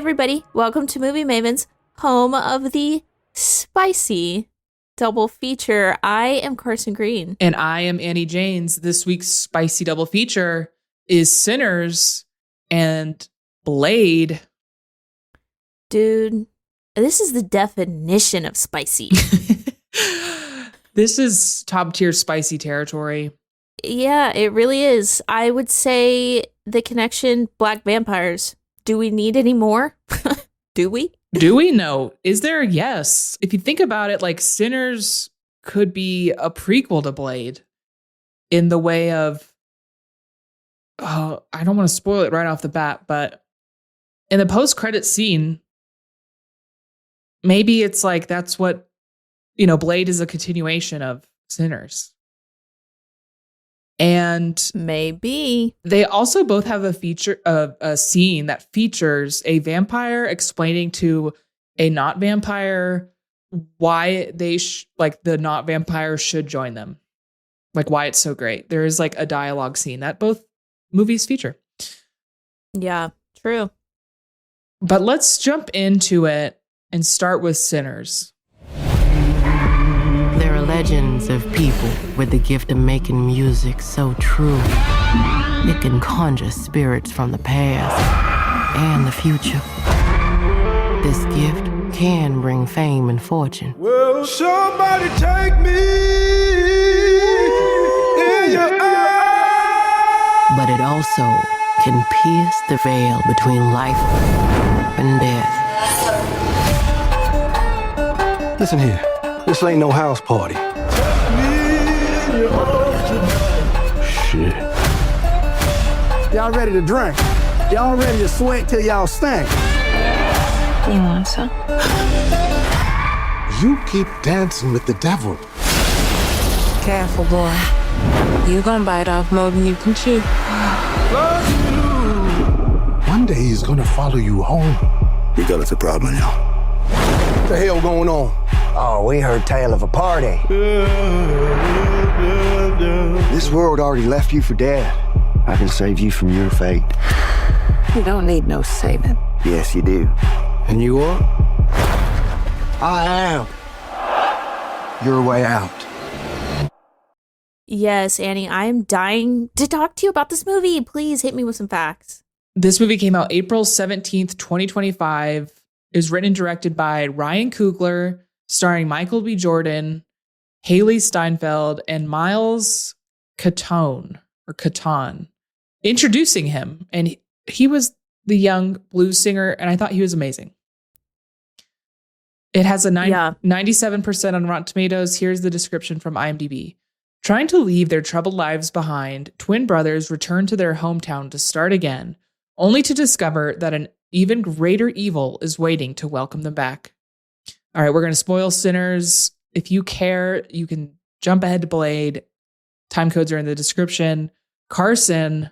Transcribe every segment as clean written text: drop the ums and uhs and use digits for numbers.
everybody. Welcome to Movie Mavens, home of the spicy double feature. I am Carson Green. And I am Annie Janes. This week's spicy double feature is Sinners and Blade. Dude, this is the definition of spicy. This is top tier spicy territory. Yeah, it really is. I would say the connection, black vampires. Do we need any more? Do we? Do we? No. Is there? Yes. If you think about it, like Sinners could be a prequel to Blade in the way of, I don't want to spoil it right off the bat, but in the post-credit scene, maybe it's like that's what, Blade is a continuation of Sinners. And maybe they also both have a scene that features a vampire explaining to a not vampire why they the not vampire should join them, like why it's so great. There is like a dialogue scene that both movies feature. Yeah, true. But let's jump into it and start with Sinners. There are legends of people with the gift of making music so true. It can conjure spirits from the past and the future. This gift can bring fame and fortune. Will somebody take me in your eyes? But it also can pierce the veil between life and death. Listen here, this ain't no house party. Shit. Y'all ready to drink? Y'all ready to sweat till y'all stink? You want some? You keep dancing with the devil. Careful, boy. You gonna bite off more than you can chew. One day he's gonna follow you home. We got us a problem now. What the hell going on? Oh, we heard tale of a party. This world already left you for dead. I can save you from your fate. You don't need no saving. Yes, you do. And you are? I am. Your way out. Yes, Annie, I am dying to talk to you about this movie. Please hit me with some facts. This movie came out April 17th, 2025. It was written and directed by Ryan Coogler, starring Michael B. Jordan, Haley Steinfeld, and Miles Caton. Introducing him. And he was the young blues singer, and I thought he was amazing. It has a 97% on Rotten Tomatoes. Here's the description from IMDb. Trying to leave their troubled lives behind, twin brothers return to their hometown to start again, only to discover that an even greater evil is waiting to welcome them back. All right, we're going to spoil Sinners. If you care, you can jump ahead to Blade. Time codes are in the description. Carson.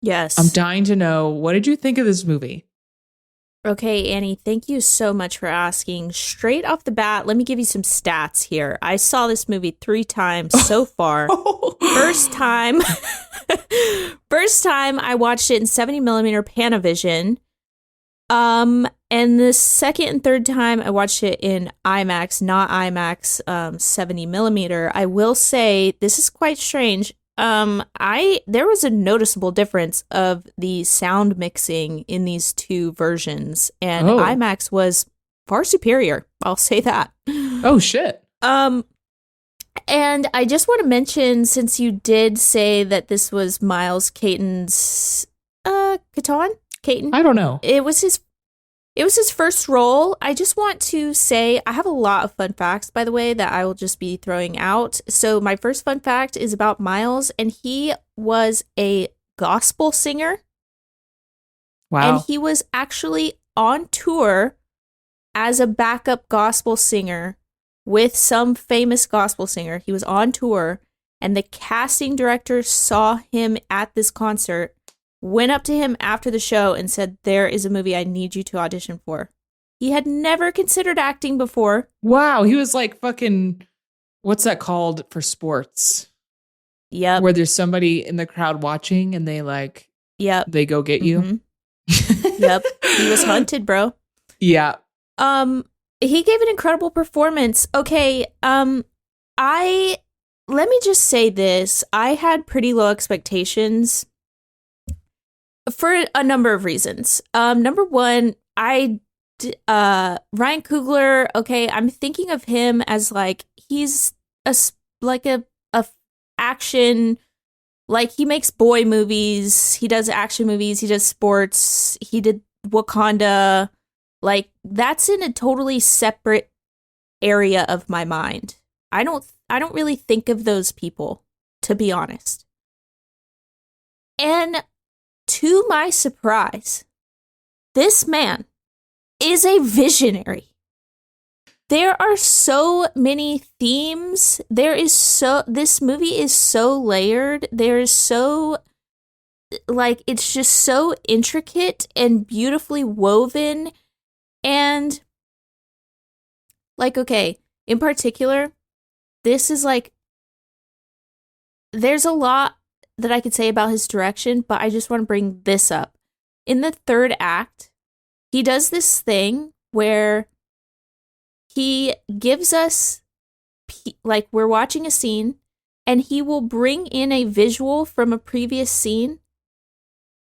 Yes. I'm dying to know, what did you think of this movie? Okay, Annie, thank you so much for asking. Straight off the bat, let me give you some stats here. I saw this movie 3 times so far. First time I watched it in 70mm Panavision. And the second and third time I watched it in IMAX, not IMAX 70mm. I will say this is quite strange. There was a noticeable difference of the sound mixing in these two versions, and IMAX was far superior. I'll say that. Oh shit. And I just want to mention, since you did say that this was Miles Caton's Caton? I don't know. It was his first role. I just want to say I have a lot of fun facts, by the way, that I will just be throwing out. So my first fun fact is about Miles, and he was a gospel singer. Wow. And he was actually on tour as a backup gospel singer with some famous gospel singer. He was on tour, and the casting director saw him at this concert, went up to him after the show and said, "There is a movie I need you to audition for." He had never considered acting before. Wow, he was like fucking, what's that called for sports? Yep. Where there's somebody in the crowd watching and they Yep. they go get you. Yep. He was hunted, bro. Yeah. He gave an incredible performance. Okay, let me just say this. I had pretty low expectations for a number of reasons. Number one, Ryan Coogler, okay, I'm thinking of him as like he's a action, like he makes boy movies, he does action movies, he does sports, he did Wakanda. Like that's in a totally separate area of my mind. I don't really think of those people, to be honest. And to my surprise, this man is a visionary. There are so many themes. This movie is so layered. It's just so intricate and beautifully woven. And like, okay, in particular, this is like, there's a lot that I could say about his direction, but I just want to bring this up. In the third act, he does this thing where he gives us, like, we're watching a scene, and he will bring in a visual from a previous scene,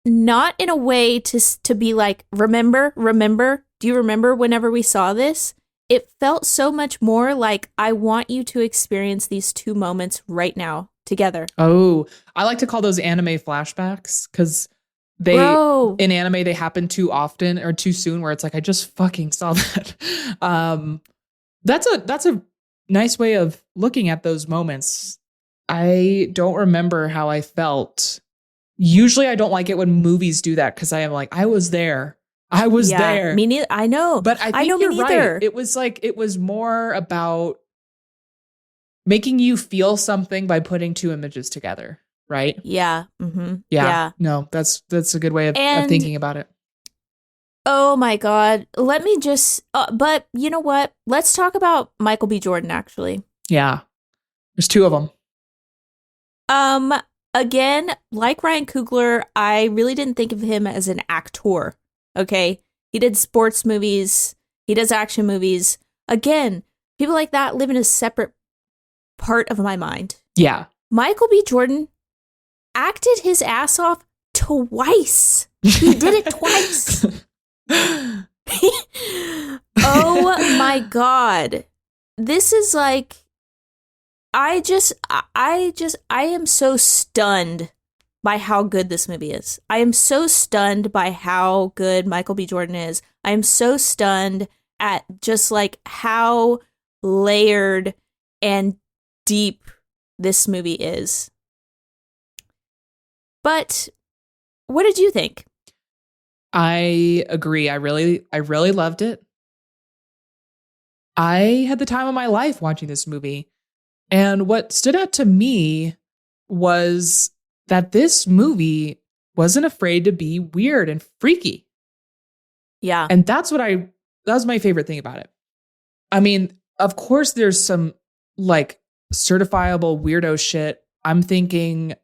not in a way to be like, remember, do you remember whenever we saw this? It felt so much more like, I want you to experience these two moments right now together. Oh, I like to call those anime flashbacks because in anime, they happen too often or too soon where it's like, I just fucking saw that. That's a nice way of looking at those moments. I don't remember how I felt. Usually I don't like it when movies do that because I am like, I was there. There. Me neither. I know. But I think you're right. It was more about making you feel something by putting two images together, right? Yeah. Mm-hmm. Yeah. No, that's a good way of thinking about it. Oh my God. Let me just, but you know what? Let's talk about Michael B. Jordan, actually. Yeah. There's two of them. Again, like Ryan Coogler, I really didn't think of him as an actor. Okay. He did sports movies. He does action movies. Again, people like that live in a separate part of my mind. Yeah. Michael B. Jordan acted his ass off twice. He did it twice. Oh my God. This is like, I am so stunned by how good this movie is. I am so stunned by how good Michael B. Jordan is. I am so stunned at just like how layered and deep this movie is. But what did you think? I agree. I really loved it. I had the time of my life watching this movie. And what stood out to me was that this movie wasn't afraid to be weird and freaky. Yeah. And that was my favorite thing about it. I mean, of course there's some like certifiable weirdo shit. I'm thinking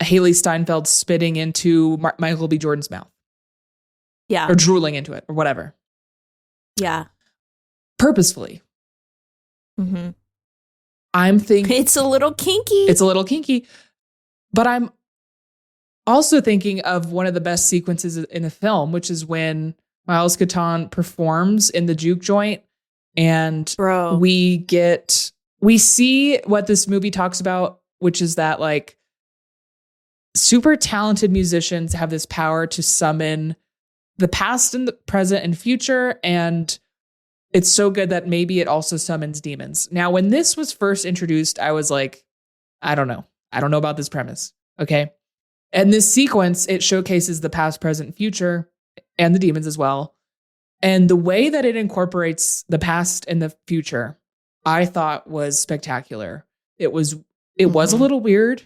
Haley Steinfeld spitting into Michael B. Jordan's mouth. Yeah. Or drooling into it or whatever. Yeah. Purposefully. Mm-hmm. I'm thinking it's a little kinky. But I'm also thinking of one of the best sequences in the film, which is when Miles Catan performs in the juke joint, and we see what this movie talks about, which is that like super talented musicians have this power to summon the past and the present and future, and it's so good that maybe it also summons demons. Now, when this was first introduced, I was like, I don't know about this premise. Okay. And this sequence, it showcases the past, present, future, and the demons as well. And the way that it incorporates the past and the future, I thought was spectacular. It was a little weird,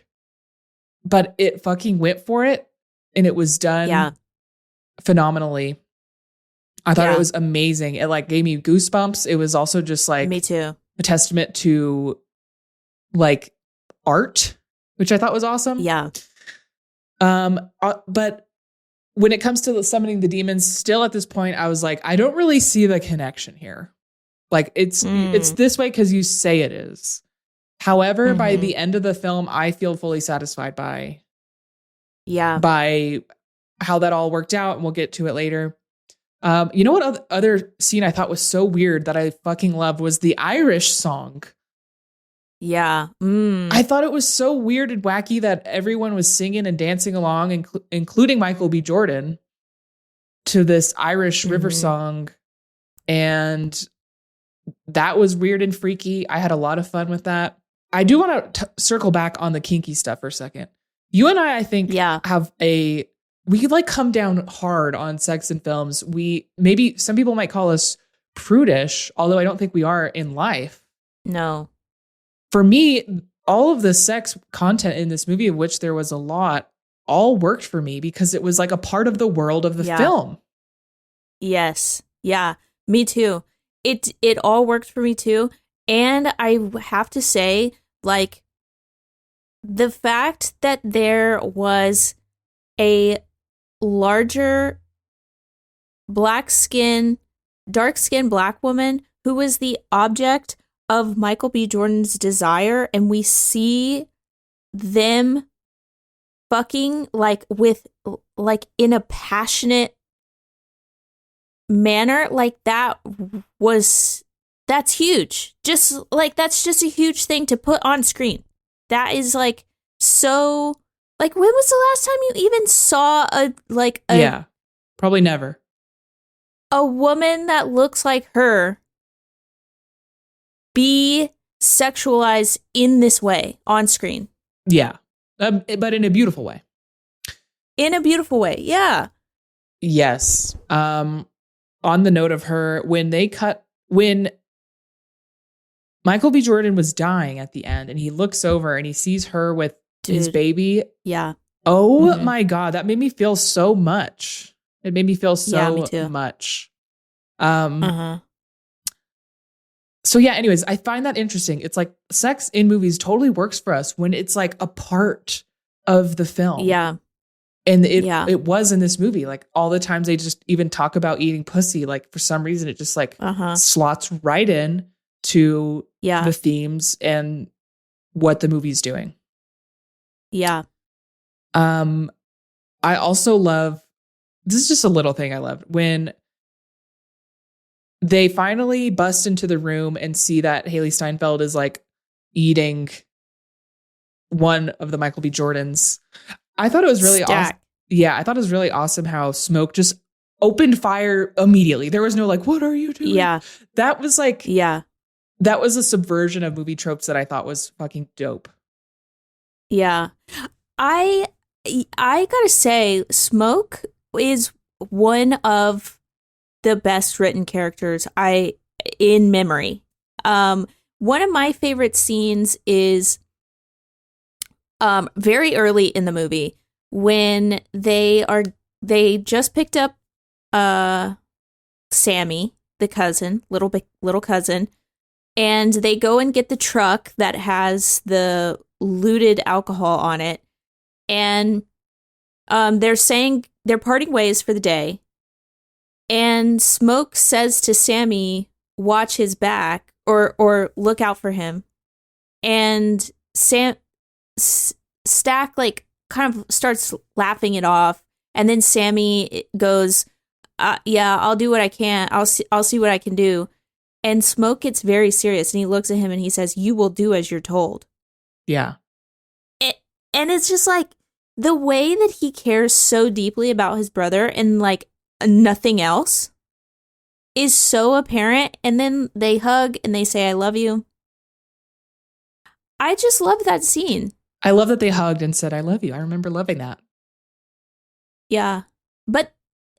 but it fucking went for it. And it was done phenomenally. I thought it was amazing. It like gave me goosebumps. It was also just like me too. A testament to like art, which I thought was awesome. Yeah. But when it comes to summoning the demons, still at this point, I was like, I don't really see the connection here. Like it's this way because you say it is. However, by the end of the film, I feel fully satisfied by how that all worked out, and we'll get to it later. You know what other scene I thought was so weird that I fucking loved was the Irish song. Yeah. I thought it was so weird and wacky that everyone was singing and dancing along, including Michael B. Jordan, to this Irish river song. And that was weird and freaky. I had a lot of fun with that. I do want to circle back on the kinky stuff for a second. You and I think, have we could like come down hard on sex in films. Maybe some people might call us prudish, although I don't think we are in life. No. For me, all of the sex content in this movie, of which there was a lot, all worked for me because it was like a part of the world of the film. Yes. Yeah. Me too. It all worked for me too. And I have to say, like, the fact that there was a larger dark skinned black woman who was the object of Michael B. Jordan's desire, and we see them fucking like in a passionate manner, like that's huge. Just like that's just a huge thing to put on screen. That is like so. Like, when was the last time you even saw yeah, probably never. A woman that looks like her be sexualized in this way on screen? Yeah, but in a beautiful way. In a beautiful way, yeah. Yes. On the note of her, when Michael B. Jordan was dying at the end, and he looks over and he sees her with his baby. Yeah. Oh my God. That made me feel so much. It made me feel so much. So yeah, anyways, I find that interesting. It's like sex in movies totally works for us when it's like a part of the film. Yeah. And it was in this movie. Like all the times they just even talk about eating pussy, like for some reason it just like slots right in to the themes and what the movie's doing. Yeah. I also love, this is just a little thing I loved, when they finally bust into the room and see that Haley Steinfeld is like eating one of the Michael B. Jordans. I thought it was really awesome. Yeah, I thought it was really awesome how Smoke just opened fire immediately. There was no like, what are you doing? Yeah. That was like, that was a subversion of movie tropes that I thought was fucking dope. Yeah. I gotta say, Smoke is one of the best written characters in memory. One of my favorite scenes is very early in the movie when they just picked up Sammy, the cousin, little cousin, and they go and get the truck that has the looted alcohol on it, and they're parting ways for the day, and Smoke says to Sammy, watch his back or look out for him, and Stack like kind of starts laughing it off, and then Sammy goes, yeah, I'll do what I can, I'll see what I can do. And Smoke gets very serious, and he looks at him and he says, you will do as you're told. Yeah. And it's just like the way that he cares so deeply about his brother and like nothing else is so apparent. And then they hug and they say, I love you. I just love that scene. I love that they hugged and said, I love you. I remember loving that. Yeah. But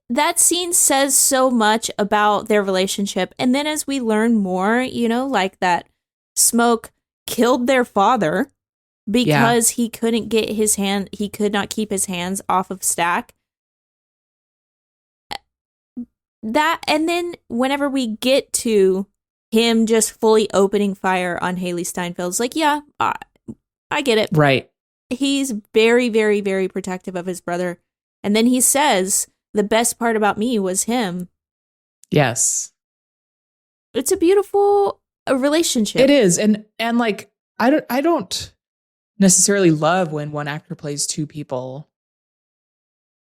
that scene says so much about their relationship. And then as we learn more, like that Smoke killed their father because he couldn't get he could not keep his hands off of Stack. That, and then whenever we get to him just fully opening fire on Haley Steinfeld, it's like, yeah, I get it. Right. He's very, very, very protective of his brother. And then he says, the best part about me was him. Yes. It's a beautiful relationship. It is. And like, I don't necessarily love when one actor plays two people,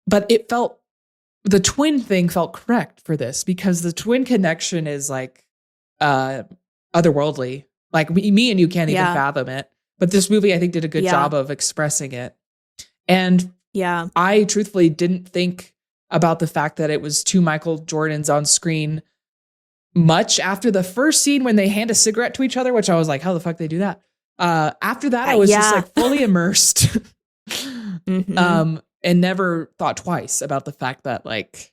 but the twin thing felt correct for this because the twin connection is like otherworldly. Like me and you can't even fathom it. But this movie, I think, did a good job of expressing it. And I truthfully didn't think about the fact that it was two Michael Jordans on screen much after the first scene when they hand a cigarette to each other, which I was like, how the fuck they do that? After that, I was just like fully immersed and never thought twice about the fact that like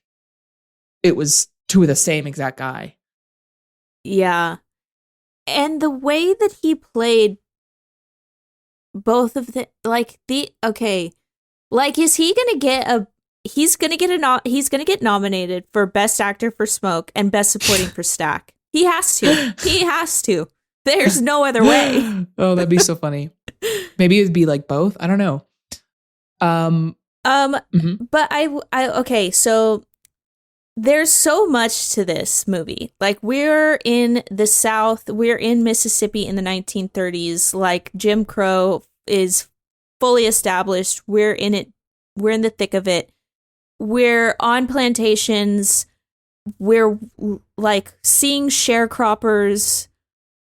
it was two of the same exact guy. Yeah. And the way that he played both of the is he gonna get he's gonna get nominated for Best Actor for Smoke and Best Supporting for Stack. He has to. There's no other way. Oh, that'd be so funny. Maybe it'd be like both. I don't know. But okay, so there's so much to this movie. Like, we're in the South, we're in Mississippi in the 1930s. Like, Jim Crow is fully established. We're in it. We're in the thick of it. We're on plantations. We're like seeing sharecroppers.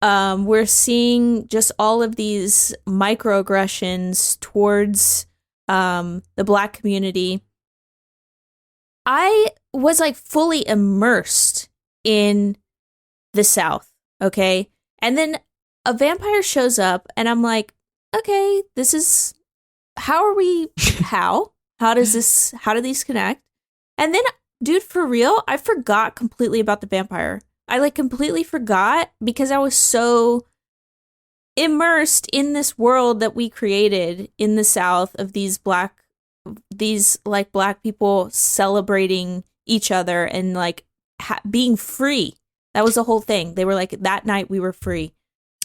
We're seeing just all of these microaggressions towards the Black community. I was like fully immersed in the South, okay? And then a vampire shows up and I'm like, okay, how do these connect? And then, dude, for real, I forgot completely about the vampire. I like completely forgot because I was so immersed in this world that we created in the South of these Black people celebrating each other and like being free. That was the whole thing. They were like, that night we were free.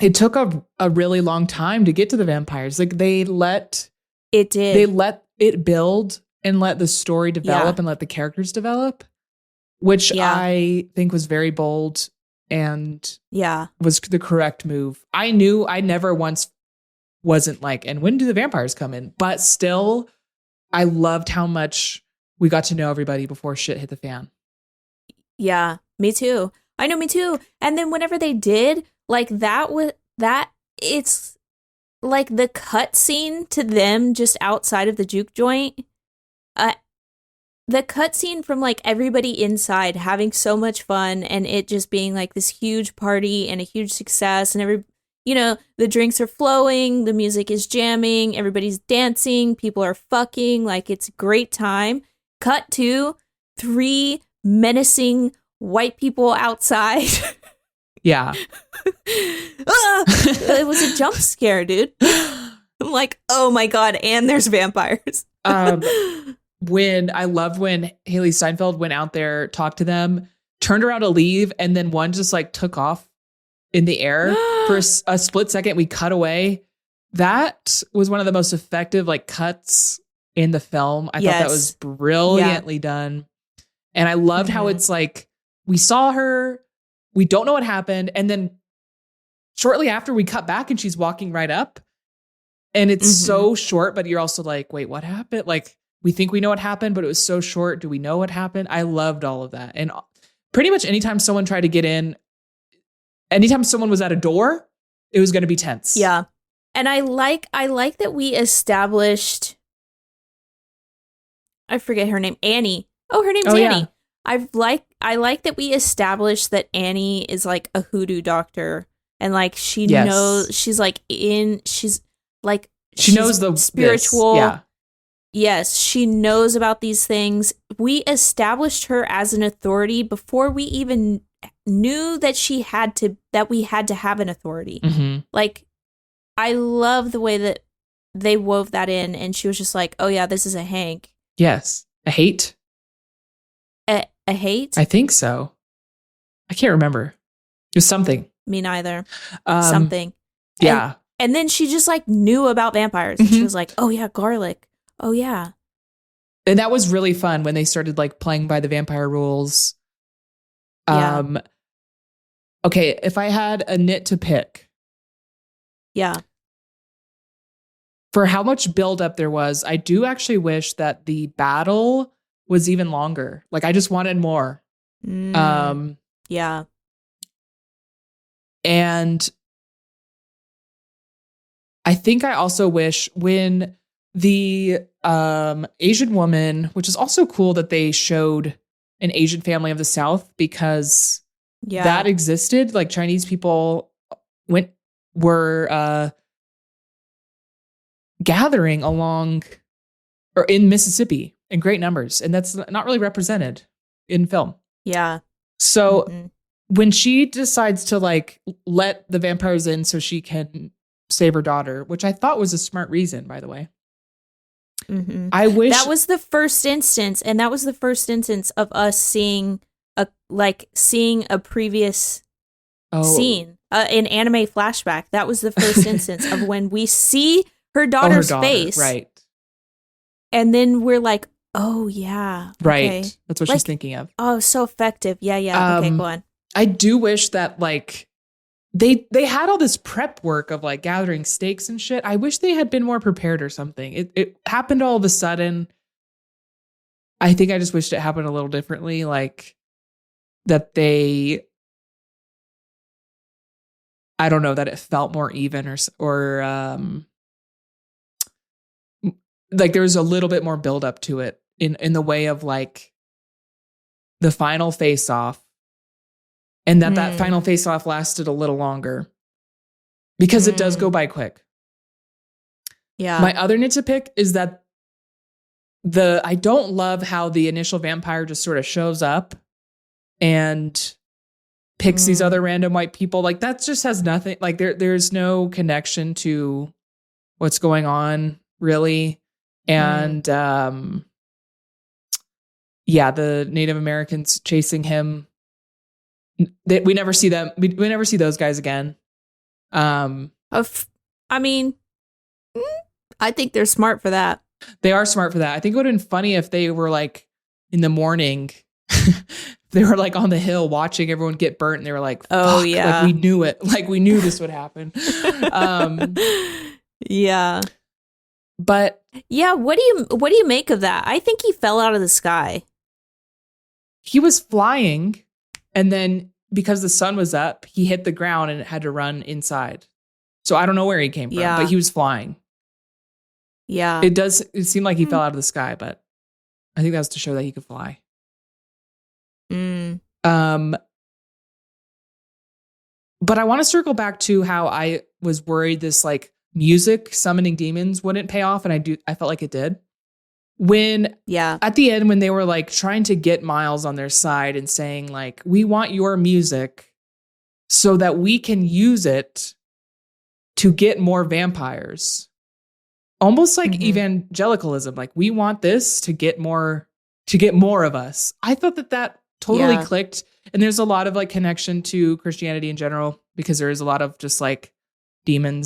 It took a really long time to get to the vampires. Like they let it build and let the story develop and let the characters develop, which I think was very bold and was the correct move. I knew I never once wasn't like, and when do the vampires come in? But still, I loved how much we got to know everybody before shit hit the fan. Yeah, me too. I know, me too. And then whenever they did, like it's like the cut scene to them just outside of the juke joint. The cut scene from like everybody inside having so much fun and it just being like this huge party and a huge success and the drinks are flowing, the music is jamming, everybody's dancing, people are fucking, like it's a great time. Cut to 3 menacing white people outside. Yeah. It was a jump scare, dude. I'm like, oh my God, and there's vampires. When Haley Steinfeld went out there, talked to them, turned around to leave, and then one just like took off in the air for a split second. We cut away. That was one of the most effective like cuts in the film. I thought that was brilliantly done. And I loved how it's like, we saw her, we don't know what happened. And then shortly after we cut back and she's walking right up and it's so short, but you're also like, wait, what happened? Like, we think we know what happened, but it was so short. Do we know what happened? I loved all of that. And pretty much anytime someone tried to get in, anytime someone was at a door, it was going to be tense. Yeah. And I like that we established, I forget her name, Annie. Oh, her name's Annie. Yeah. I like that we established that Annie is like a hoodoo doctor and like she knows, she knows the spiritual. Yeah. Yes, she knows about these things. We established her as an authority before we even knew that we had to have an authority. Mm-hmm. Like, I love the way that they wove that in, and she was just like, "Oh yeah, this is a Hank." Yes, a hate. A hate? I think so. I can't remember. It was something. Me neither. Something. Yeah. And then she just like knew about vampires. She was like, "Oh yeah, garlic. Oh yeah." And that was really fun when they started like playing by the vampire rules. Yeah. Okay, if I had a nit to pick Yeah. for how much buildup there was, I do actually wish that the battle was even longer. Like I just wanted more. Yeah. And I think I also wish when the Asian woman, which is also cool that they showed an Asian family of the South because that existed. Like Chinese people were gathering along or in Mississippi in great numbers, and that's not really represented in film. Yeah. So when she decides to like let the vampires in so she can save her daughter, which I thought was a smart reason, by the way. I wish that was the first instance, and that was the first instance of us seeing a previous scene, an anime flashback. That was the first instance of when we see her daughter's face, right? And then we're like, oh yeah, right. Okay. That's what she's thinking of. Oh, so effective. Yeah. Okay, go on. I do wish that like they had all this prep work of like gathering stakes and shit. I wish they had been more prepared or something. It happened all of a sudden. I think I just wished it happened a little differently. Like that I don't know, that it felt more even or like there was a little bit more build up to it in the way of like the final face off. And that final face-off lasted a little longer because it does go by quick. Yeah. My other nit to pick is that I don't love how the initial vampire just sort of shows up and picks these other random white people. Like that just has nothing. Like there's no connection to what's going on really. And the Native Americans chasing him. We never see them. We never see those guys again. I mean, I think they're smart for that. They are smart for that. I think it would have been funny if they were like in the morning, they were like on the hill watching everyone get burnt, and they were like, "Oh yeah, like we knew it. Like we knew this would happen." Yeah, but yeah. What do you make of that? I think he fell out of the sky. He was flying. And then because the sun was up, he hit the ground and it had to run inside. So I don't know where he came from, but he was flying. Yeah. It seemed like he fell out of the sky, but I think that was to show that he could fly. But I want to circle back to how I was worried this like music summoning demons wouldn't pay off. And I felt like it did. When at the end, when they were like trying to get Miles on their side and saying like, we want your music so that we can use it to get more vampires. Almost like evangelicalism. Like we want this to get more of us. I thought that totally clicked. And there's a lot of like connection to Christianity in general, because there is a lot of just like demon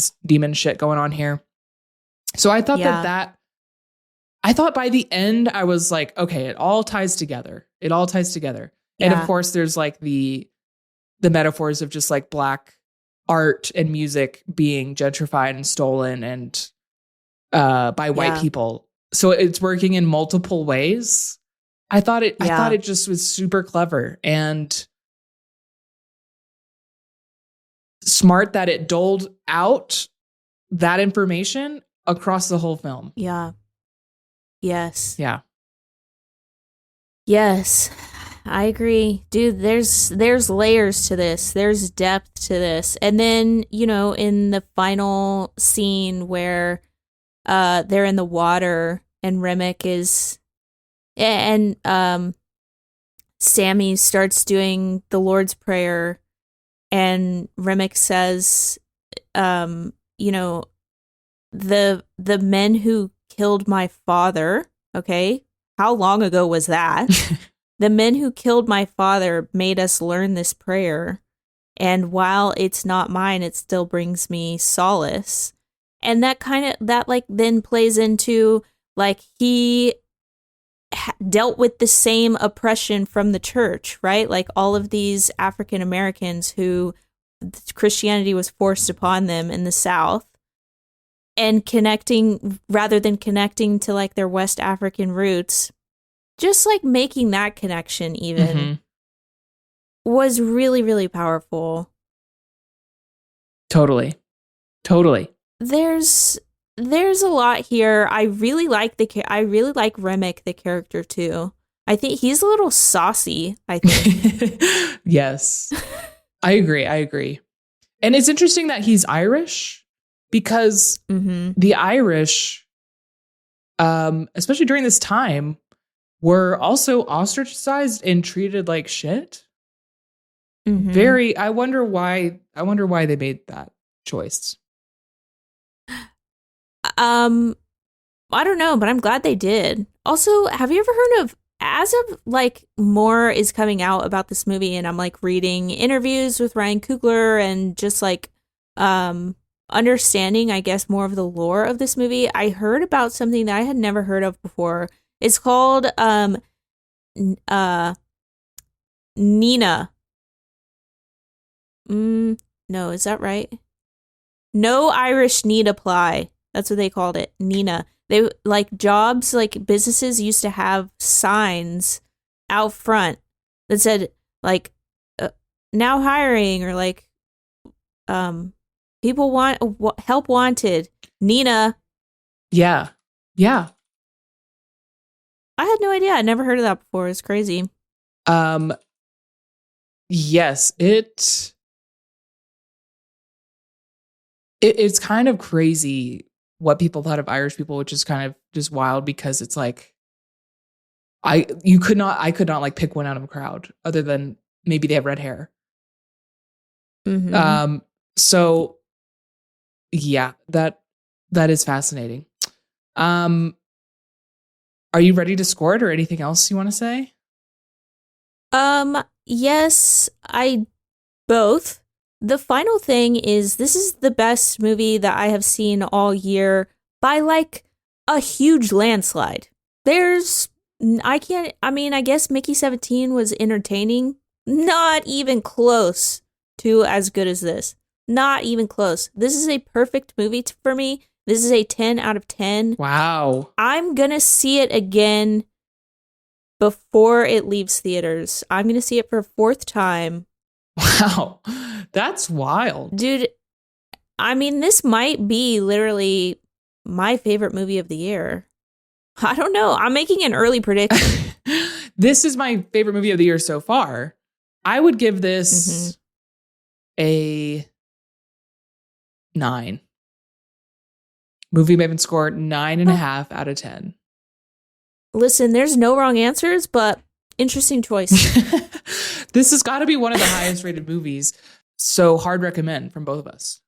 shit going on here. So I thought I thought by the end, I was like, okay, it all ties together. It all ties together. Yeah. And of course, there's like the metaphors of just like Black art and music being gentrified and stolen and by white people. So it's working in multiple ways. I thought it just was super clever and smart that it doled out that information across the whole film. Yeah. Yes. Yeah. Yes. I agree. Dude, there's layers to this. There's depth to this. And then, in the final scene where they're in the water and Remick is and Sammy starts doing the Lord's Prayer and Remick says the men who killed my father, okay? How long ago was that? The men who killed my father made us learn this prayer, and while it's not mine, it still brings me solace. And that then plays into like he dealt with the same oppression from the church, right? Like all of these African Americans who Christianity was forced upon them in the South, and connecting rather than connecting to like their West African roots, just like making that connection even was really, really powerful. Totally. There's a lot here. I really like Remick, the character too. I think he's a little saucy, I think. Yes. I agree. And it's interesting that he's Irish because the Irish, especially during this time, were also ostracized and treated like shit. I wonder why they made that choice. I don't know, but I'm glad they did. Also, have you ever heard of, as of like more is coming out about this movie, and I'm like reading interviews with Ryan Coogler and just like understanding, I guess, more of the lore of this movie, I heard about something that I had never heard of before. It's called Nina. No, is that right? No Irish need apply. That's what they called it, Nina. They like jobs, like businesses used to have signs out front that said like now hiring, or like people want help wanted, Nina. Yeah. I had no idea. I'd never heard of that before. It's crazy. Yes, it's kind of crazy what people thought of Irish people, which is kind of just wild because it's like I could not like pick one out of a crowd other than maybe they have red hair. So yeah, that is fascinating. Are you ready to score it, or anything else you want to say? Yes, both. The final thing is, this is the best movie that I have seen all year by like a huge landslide. I guess Mickey 17 was entertaining. Not even close to as good as this. Not even close. This is a perfect movie for me. This is a 10 out of 10. Wow. I'm gonna see it again before it leaves theaters. I'm gonna see it for a fourth time. Wow. That's wild. Dude, I mean, this might be literally my favorite movie of the year. I don't know. I'm making an early prediction. This is my favorite movie of the year so far. I would give this a 9. Movie Maven scored 9.5 out of 10. Listen, there's no wrong answers, but interesting choice. This has got to be one of the highest rated movies. So hard recommend from both of us.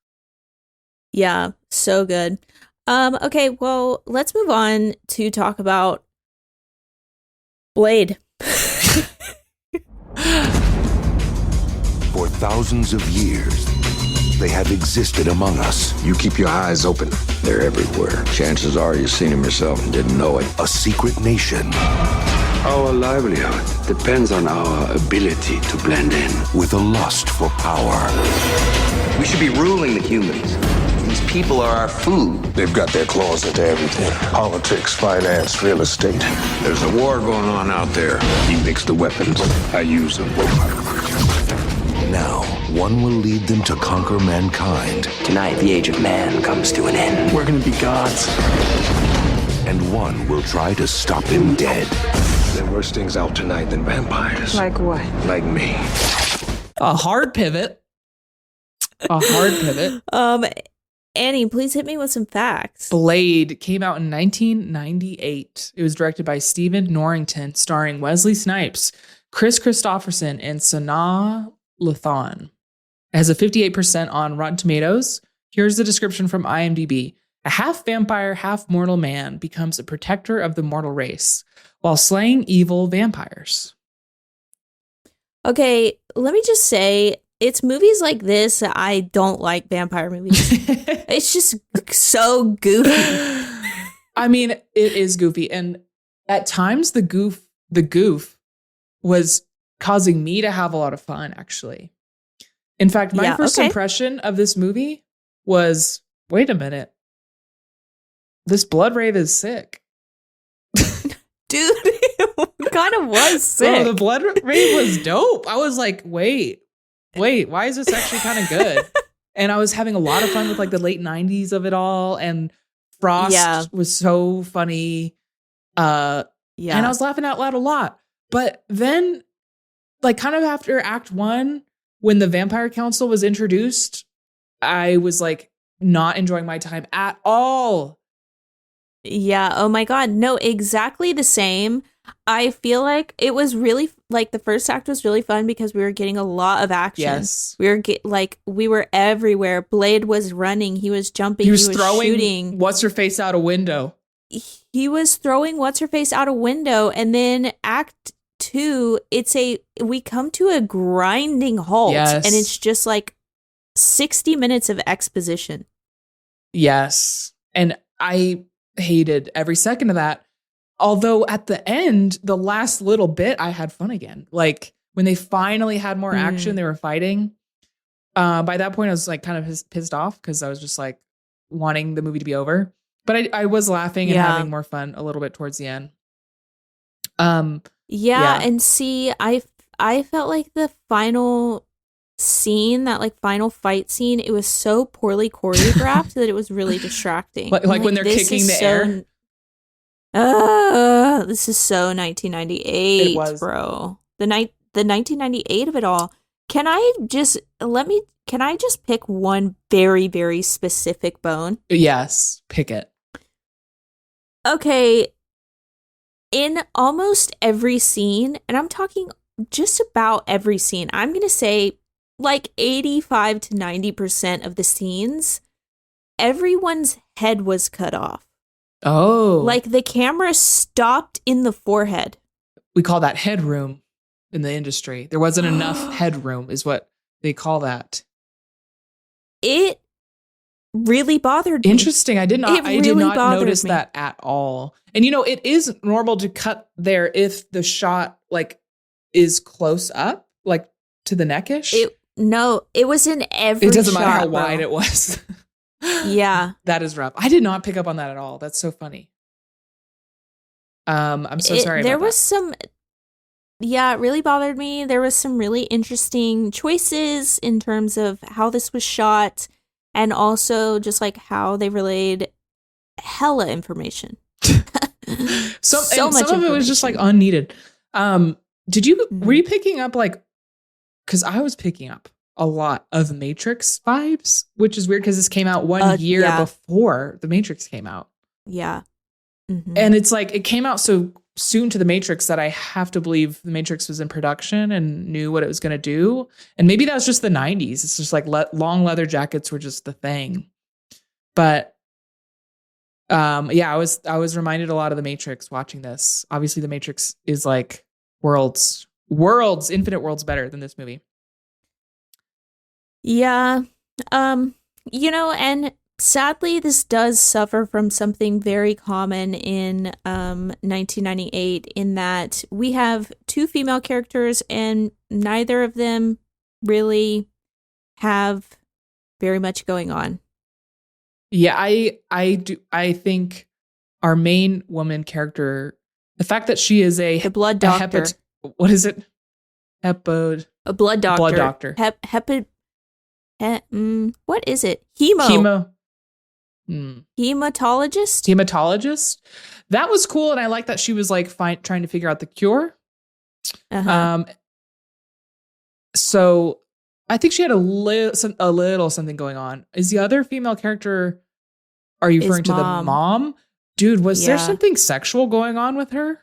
Yeah, so good. Okay, well, let's move on to talk about Blade. For thousands of years, they have existed among us. You keep your eyes open. They're everywhere. Chances are you've seen them yourself and didn't know it. A secret nation. Our livelihood depends on our ability to blend in. With a lust for power. We should be ruling the humans. These people are our food. They've got their claws into everything. Politics, finance, real estate. There's a war going on out there. He makes the weapons. I use them. Now, one will lead them to conquer mankind. Tonight, the age of man comes to an end. We're gonna be gods. And one will try to stop him dead. There are worse things out tonight than vampires. Like what? Like me. A hard pivot. Annie, please hit me with some facts. Blade came out in 1998. It was directed by Stephen Norrington, starring Wesley Snipes, Chris Christopherson, and Sanaa Lathan. It has a 58% on Rotten Tomatoes. Here's the description from IMDb. A half vampire, half mortal man becomes a protector of the mortal race while slaying evil vampires. Okay, let me just say, it's movies like this that I don't like vampire movies. It's just so goofy. I mean, it is goofy. And at times the goof was causing me to have a lot of fun, actually. In fact, my first impression of this movie was, wait a minute, this blood rave is sick. Dude, it kind of was sick. Oh, the blood rave was dope. I was like, wait, why is this actually kind of good? And I was having a lot of fun with like the late 90s of it all. And Frost was so funny. And I was laughing out loud a lot. But then, like, kind of after Act 1, when the Vampire Council was introduced, I was like not enjoying my time at all. Yeah. Oh my God. No, exactly the same. I feel like it was really like the first act was really fun because we were getting a lot of action. Yes. We were everywhere. Blade was running. He was jumping. He was throwing shooting. What's her face out a window. He was throwing what's her face out a window. And then Act 2, we come to a grinding halt. Yes. And it's just like 60 minutes of exposition. Yes. And I hated every second of that. Although at the end, the last little bit, I had fun again. Like when they finally had more action, they were fighting. By that point, I was like kind of pissed off because I was just like wanting the movie to be over. But I was laughing and having more fun a little bit towards the end. And see, I felt like the final scene, that like final fight scene, it was so poorly choreographed that it was really distracting. Like when they're kicking the air. This is so 1998, it was. bro. The 1998 of it all. Can I just pick one very, very specific bone? Yes, pick it. Okay. In almost every scene, and I'm talking just about every scene, I'm going to say like 85 to 90% of the scenes, everyone's head was cut off. Oh. Like the camera stopped in the forehead. We call that headroom in the industry. There wasn't enough headroom is what they call that. It really bothered me. Interesting. I did not notice that at all. And it is normal to cut there if the shot like is close up, like to the neckish. It was in every shot. It doesn't matter how wide it was. Yeah. That is rough. I did not pick up on that at all. That's so funny. I'm so sorry about there that. was some it really bothered me. There was some really interesting choices in terms of how this was shot and also just like how they relayed hella information. Some of it was just like unneeded. Were you picking up like, because I was picking up a lot of Matrix vibes, which is weird because this came out one year before the Matrix came out. Yeah. Mm-hmm. And it's like, it came out so soon to the Matrix that I have to believe the Matrix was in production and knew what it was going to do. And maybe that was just the 90s. It's just like long leather jackets were just the thing. But I was reminded a lot of the Matrix watching this. Obviously the Matrix is like infinite worlds better than this movie. Yeah. And sadly, this does suffer from something very common in 1998 in that we have two female characters and neither of them really have very much going on. Yeah, I think our main woman character, the fact that she is the blood doctor. What is it? A blood doctor. Blood doctor. What is it? Hematologist. That was cool, and I like that she was like trying to figure out the cure. So I think she had a little something going on. Is the other female character? Are you referring to the mom? Dude, was there something sexual going on with her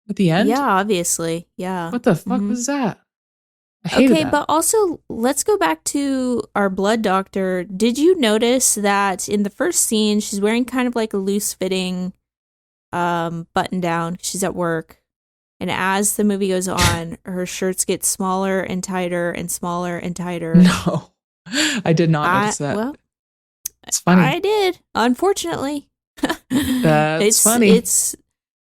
at the end? Yeah, obviously. Yeah. What the fuck was that? That. But also, let's go back to our blood doctor. Did you notice that in the first scene, she's wearing kind of like a loose-fitting button down? She's at work. And as the movie goes on, her shirts get smaller and tighter and smaller and tighter. No, I did not notice that. Well, it's funny. I did, unfortunately. That's funny.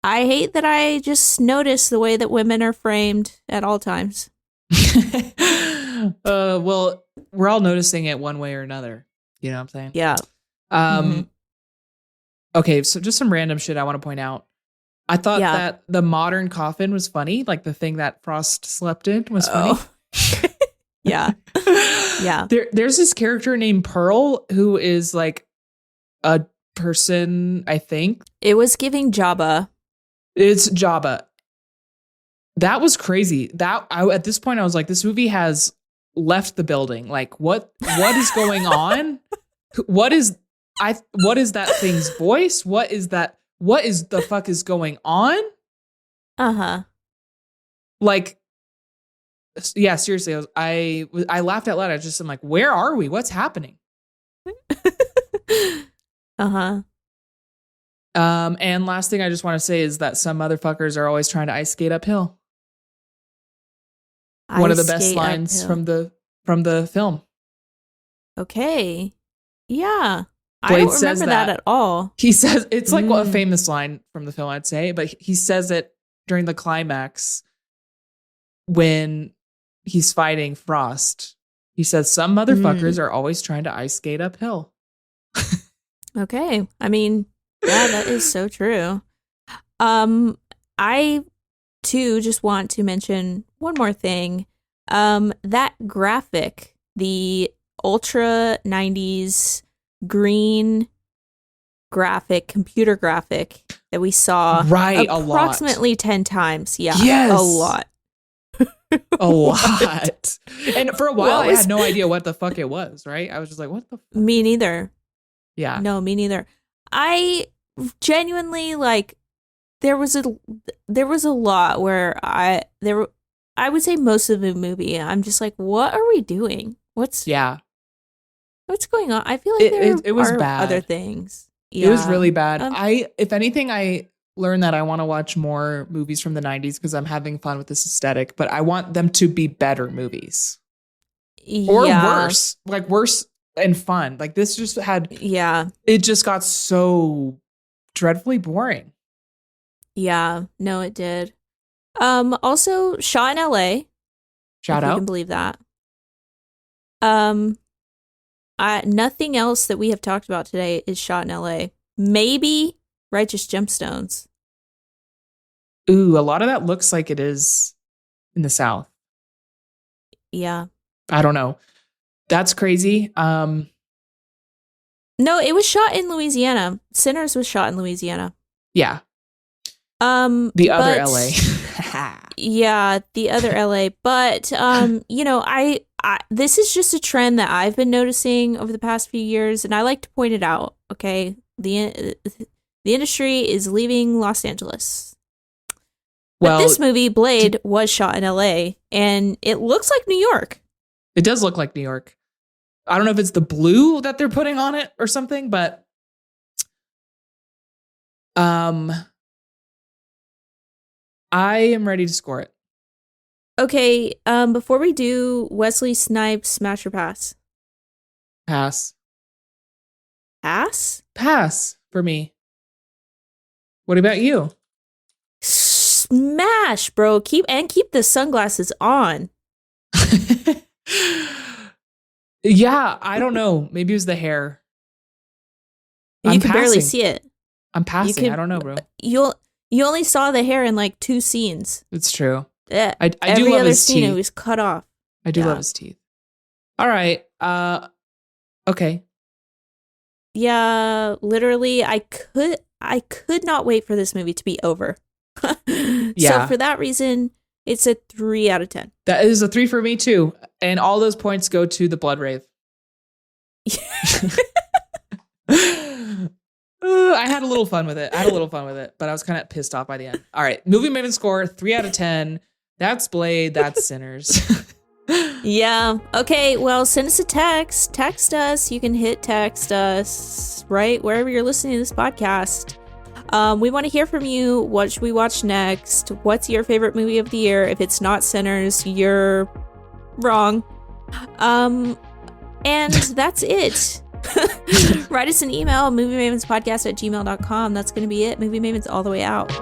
I hate that I just notice the way that women are framed at all times. Well, we're all noticing it one way or another. You know what I'm saying? Yeah. Okay, so just some random shit I want to point out. I thought that the modern coffin was funny. Like the thing that Frost slept in was funny. Yeah. Yeah. There's this character named Pearl who is like a person, I think. It was giving Jabba. It's Jabba. That was crazy. At this point I was like, this movie has left the building. Like what is going on? What is that thing's voice? What is the fuck is going on? Uh-huh. Like, yeah, seriously, I laughed out loud. I'm like, where are we? What's happening? Uh-huh. And last thing I just want to say is that some motherfuckers are always trying to ice skate uphill. One of the best lines from the film. Okay. Yeah. Blade I don't remember that at all. He says it's like a famous line from the film, I'd say, but he says it during the climax when he's fighting Frost. He says some motherfuckers are always trying to ice skate uphill. Okay. I mean, yeah, that is so true. I too just want to mention one more thing. That graphic, the ultra 90s green graphic, computer graphic that we saw approximately 10 times. Yeah. Yes. A lot. A lot. And for a while, I had no idea what the fuck it was, right? I was just like, what the fuck? Me neither. Yeah. No, me neither. I genuinely, like, there was a lot where I would say most of the movie, I'm just like, what are we doing? What's going on? I feel like it was bad. Other things. Yeah. It was really bad. If anything, I learned that I want to watch more movies from the 90s because I'm having fun with this aesthetic, but I want them to be better movies. Or worse. Like worse and fun. Like this just it just got so dreadfully boring. Yeah. No, it did. Also shot in LA. Shout out. You can believe that. Nothing else that we have talked about today is shot in LA. Maybe Righteous Gemstones. Ooh, a lot of that looks like it is in the South. Yeah. I don't know. That's crazy. No, it was shot in Louisiana. Sinners was shot in Louisiana. Yeah. The other LA. Yeah, the other LA. But you know, I this is just a trend that I've been noticing over the past few years, and I like to point it out. Okay, the industry is leaving Los Angeles. Well, but this movie, Blade, was shot in LA, and it looks like New York. It does look like New York. I don't know if it's the blue that they're putting on it or something, but I am ready to score it. Okay, before we do, Wesley Snipes, smash or pass? Pass. Pass? Pass for me. What about you? Smash, bro. Keep the sunglasses on. Yeah, I don't know. Maybe it was the hair. You can barely see it. I'm passing. I don't know, bro. You only saw the hair in like 2 scenes. It's true. Yeah, I do every love other his scene teeth. it was cut off. I do love his teeth. All right. Okay. Yeah, literally, I could not wait for this movie to be over. So for that reason, it's a 3 out of 10. That is a 3 for me too, and all those points go to the Blood Rave. I had a little fun with it. But I was kind of pissed off by the end. All right, Movie Maven score 3 out of 10. That's Blade. That's Sinners. Yeah. Okay. Well, send us a text. Text us. You can hit text us right wherever you're listening to this podcast. We want to hear from you. What should we watch next? What's your favorite movie of the year? If it's not Sinners, you're wrong. And that's it. Write us an email, moviemavenspodcast@gmail.com. That's going to be it. Movie Mavens all the way out.